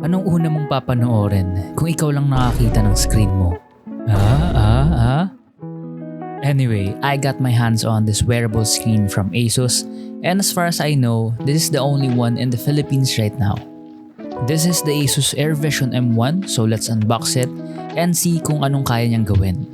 Anong una mong papanoorin kung ikaw lang nakakita ng screen mo? Anyway, I got my hands on this wearable screen from Asus, and as far as I know, this is the only one in the Philippines right now. This is the Asus AirVision M1, so let's unbox it and see kung anong kaya niyang gawin.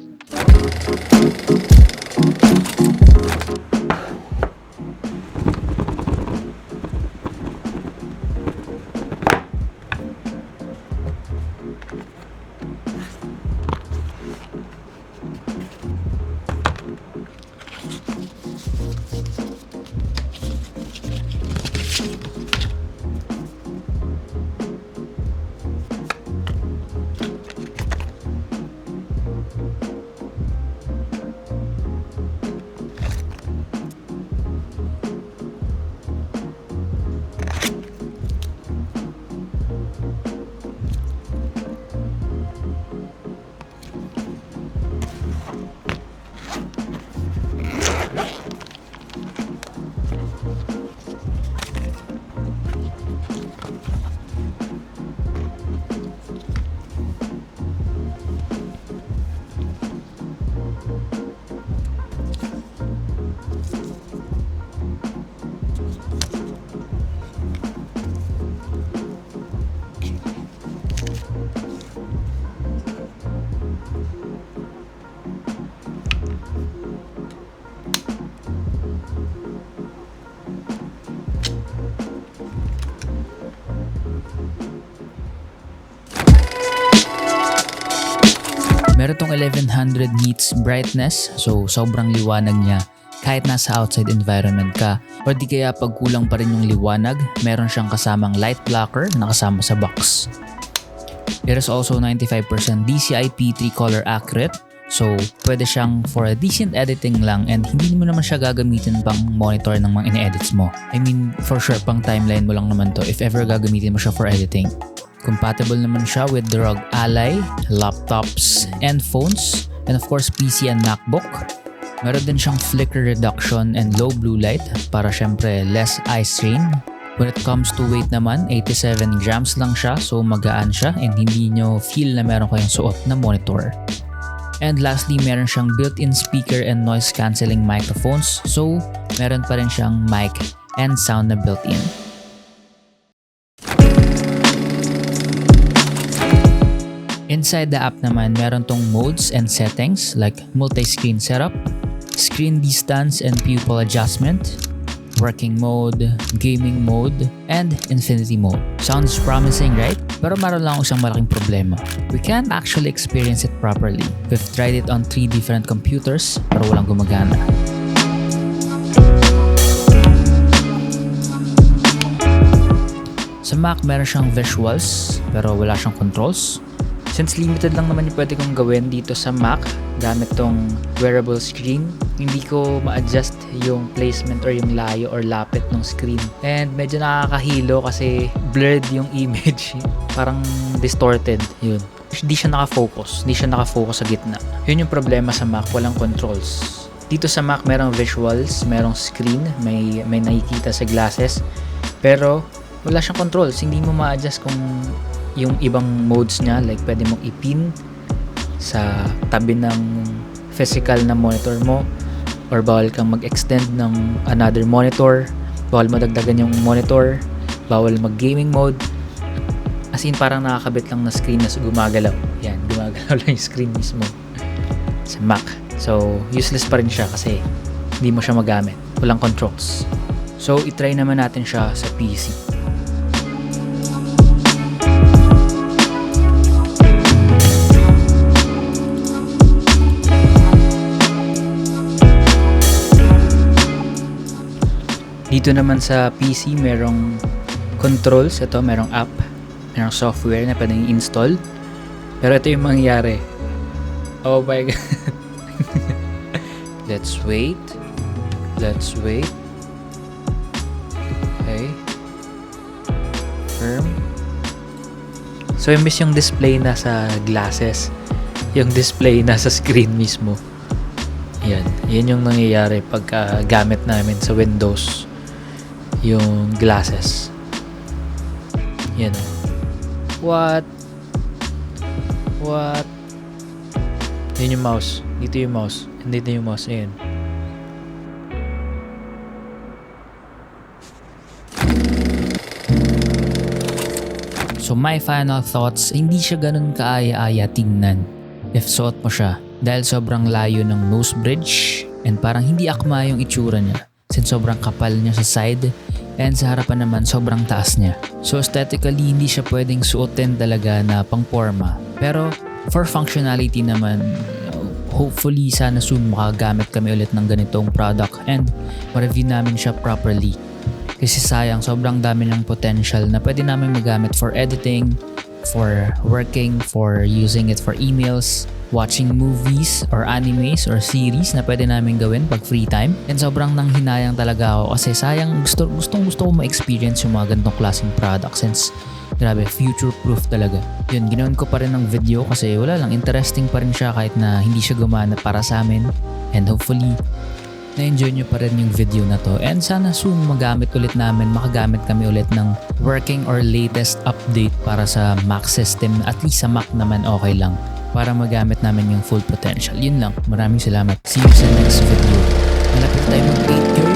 Meron tong 1100 nits brightness, so sobrang liwanag niya kahit nasa outside environment ka. O di kaya pag kulang pa rin yung liwanag, meron siyang kasamang light blocker na kasama sa box. It is also 95% DCI-P3 color accurate, so pwede siyang for a decent editing lang and hindi mo naman siya gagamitin pang monitor ng mga ine-edits mo. I mean, for sure pang timeline mo lang naman to if ever gagamitin mo siya for editing. Compatible naman siya with the ROG Ally, laptops, and phones, and of course PC and MacBook. Meron din siyang flicker reduction and low blue light para syempre less eye strain. When it comes to weight naman, 87 grams lang siya, so magaan siya and hindi nyo feel na meron kayong suot na monitor. And lastly, meron siyang built-in speaker and noise cancelling microphones, so meron pa rin siyang mic and sound na built-in. Inside the app naman, meron tong modes and settings like multi-screen setup, screen distance and pupil adjustment, working mode, gaming mode, and infinity mode. Sounds promising, right? Pero meron lang isang malaking problema. We can't actually experience it properly. We've tried it on 3 different computers pero walang gumagana. Sa Mac, meron siyang visuals pero wala siyang controls. Since limited lang naman yung pwede kong gawin dito sa Mac gamit tong wearable screen, hindi ko ma-adjust yung placement or yung layo or lapit ng screen. And medyo nakakahilo kasi blurred yung image. Parang distorted yun. Hindi siya nakafocus. Hindi siya nakafocus sa gitna. Yun yung problema sa Mac, walang controls. Dito sa Mac merong visuals, merong screen, may nakikita sa glasses. Pero wala siyang controls. Hindi mo ma-adjust kung yung ibang modes niya, like pwede mong ipin sa tabi ng physical na monitor mo or bawal kang mag-extend ng another monitor, bawal madagdagan yung monitor, bawal mag-gaming mode. As in parang nakakabit lang na screen na gumagalaw. Yan, gumagalaw lang yung screen mismo sa Mac. So, useless pa rin siya kasi hindi mo siya magamit. Walang controls. So, itry naman natin siya sa PC. Dito naman sa PC, merong controls. Ito, merong app. Merong software na pwedeng i-install. Pero ito yung mangyayari. Oh my God. Let's wait. Okay. Firm. So, imbis yung display na sa glasses, yung display na sa screen mismo. Yan yung nangyayari pagka gamit namin sa Windows yung glasses. Yan. What? What? Yun yung mouse. Dito yung mouse. Dito yung mouse. Ayan. So my final thoughts, hindi siya ganun kaaya-aya tingnan if suot mo siya. Dahil sobrang layo ng nose bridge and parang hindi akma yung itsura niya. Since sobrang kapal niya sa side and sa harapan naman sobrang taas niya. So aesthetically hindi siya pwedeng suotin talaga na pang forma. Pero for functionality naman, hopefully sana soon makagamit kami ulit ng ganitong product and ma-review namin siya properly. Kasi sayang, sobrang dami ng potential na pwede namin magamit for editing, for working, for using it for emails, watching movies or animes or series na pwede namin gawin pag free time. And sobrang nanghinayang talaga ako kasi sayang gustong gusto ko ma-experience yung mga ganitong klaseng product since grabe, future proof talaga. Yun, ginawan ko pa rin ng video kasi wala lang, interesting pa rin siya kahit na hindi siya gumana para sa amin. And hopefully, na-enjoy nyo pa rin yung video na to. And sana soon magamit ulit namin, makagamit kami ulit ng working or latest update para sa Mac system. At least sa Mac naman okay lang para magamit namin yung full potential. Yun lang. Maraming salamat. See you sa next video. Malapit tayo mag 8 years